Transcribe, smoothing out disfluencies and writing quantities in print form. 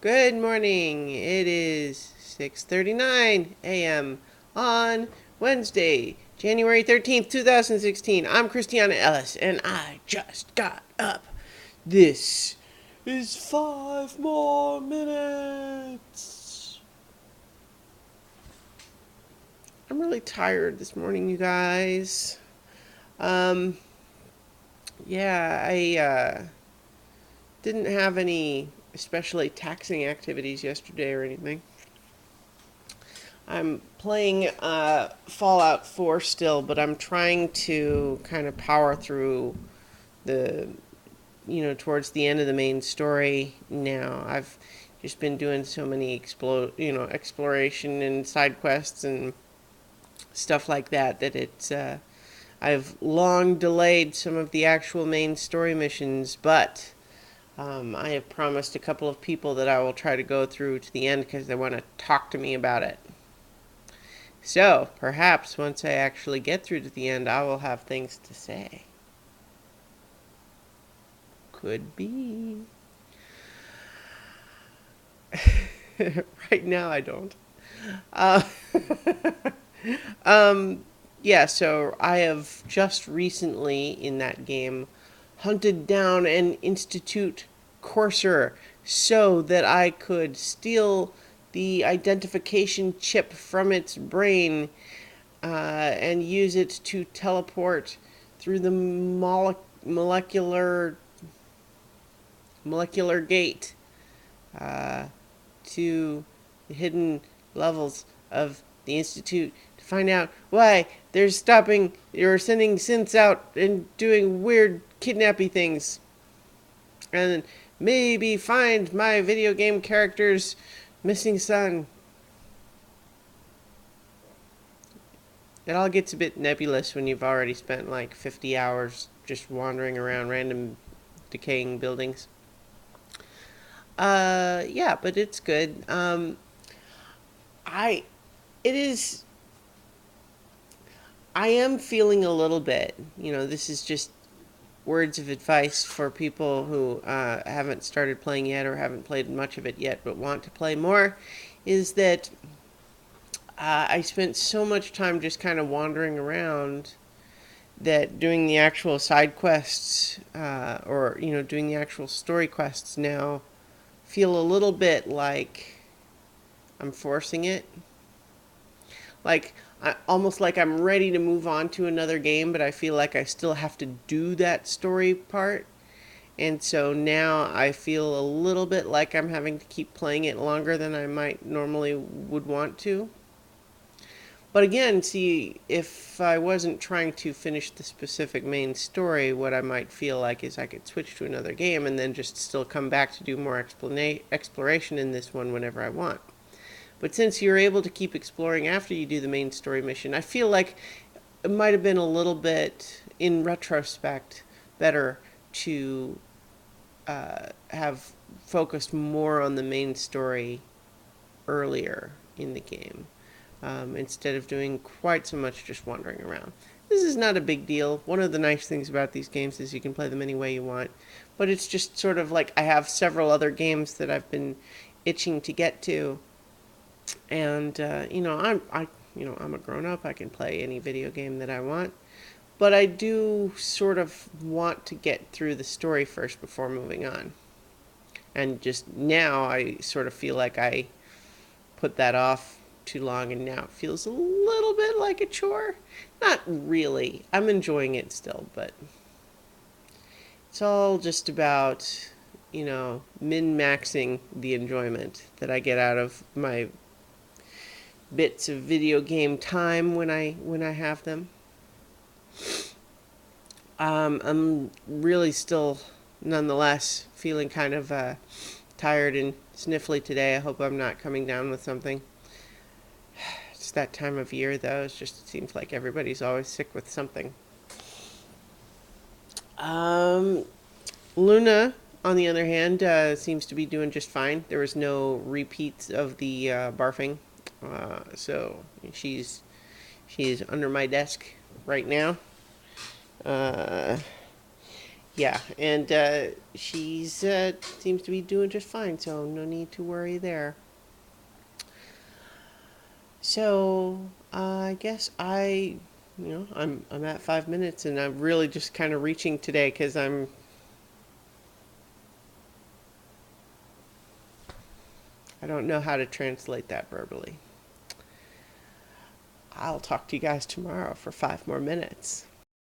Good morning. It is 6:39 a.m. on Wednesday, January 13th, 2016. I'm Christiana Ellis and I just got up. This is 5 more minutes. I'm really tired this morning, you guys. Um yeah, I didn't have any especially taxing activities yesterday or anything. I'm playing Fallout 4 still, but I'm trying to kind of power through the, towards the end of the main story now. I've just been doing so many exploration and side quests and stuff like that that I've long delayed some of the actual main story missions, but I have promised a couple of people that I will try to go through to the end because they want to talk to me about it. So, perhaps once I actually get through to the end, I will have things to say. Could be. Right now, I don't. Uh, um, yeah, so I have just recently in that game hunted down an Institute courser so that I could steal the identification chip from its brain and use it to teleport through the molecular gate uh, to the hidden levels of the Institute to find out why they're stopping or sending synths out and doing weird kidnappy things. And maybe find my video game character's missing son. It all gets a bit nebulous when you've already spent like 50 hours just wandering around random decaying buildings. Yeah, but it's good. I, it is, I am feeling a little bit, this is just words of advice for people who haven't started playing yet or haven't played much of it yet but want to play more, is that I spent so much time just kind of wandering around that doing the actual side quests or doing the actual story quests now feel a little bit like I'm forcing it, like almost like I'm ready to move on to another game, but I feel like I still have to do that story part. And so now I feel a little bit like I'm having to keep playing it longer than I might normally would want to. But again, see, if I wasn't trying to finish the specific main story, what I might feel like is I could switch to another game and then just still come back to do more exploration in this one whenever I want. But since you're able to keep exploring after you do the main story mission, I feel like it might have been a little bit, in retrospect, better to have focused more on the main story earlier in the game instead of doing quite so much just wandering around. This is not a big deal. One of the nice things about these games is you can play them any way you want. But it's just sort of like I have several other games that I've been itching to get to, and I'm a grown up. I can play any video game that I want, but I do sort of want to get through the story first before moving on. And just now, I sort of feel like I put that off too long, and now it feels a little bit like a chore. Not really. I'm enjoying it still, but it's all just about, min-maxing the enjoyment that I get out of my bits of video game time when I have them. I'm really still, nonetheless, feeling kind of tired and sniffly today. I hope I'm not coming down with something. It's that time of year, though. It seems like everybody's always sick with something. Um, Luna, on the other hand, seems to be doing just fine. There was no repeats of the barfing, so she's under my desk right now. Uh, Yeah, and she's seems to be doing just fine, so no need to worry there. So I guess I'm at 5 minutes, and I'm really just kind of reaching today because I don't know how to translate that verbally. I'll talk to you guys tomorrow for 5 more minutes.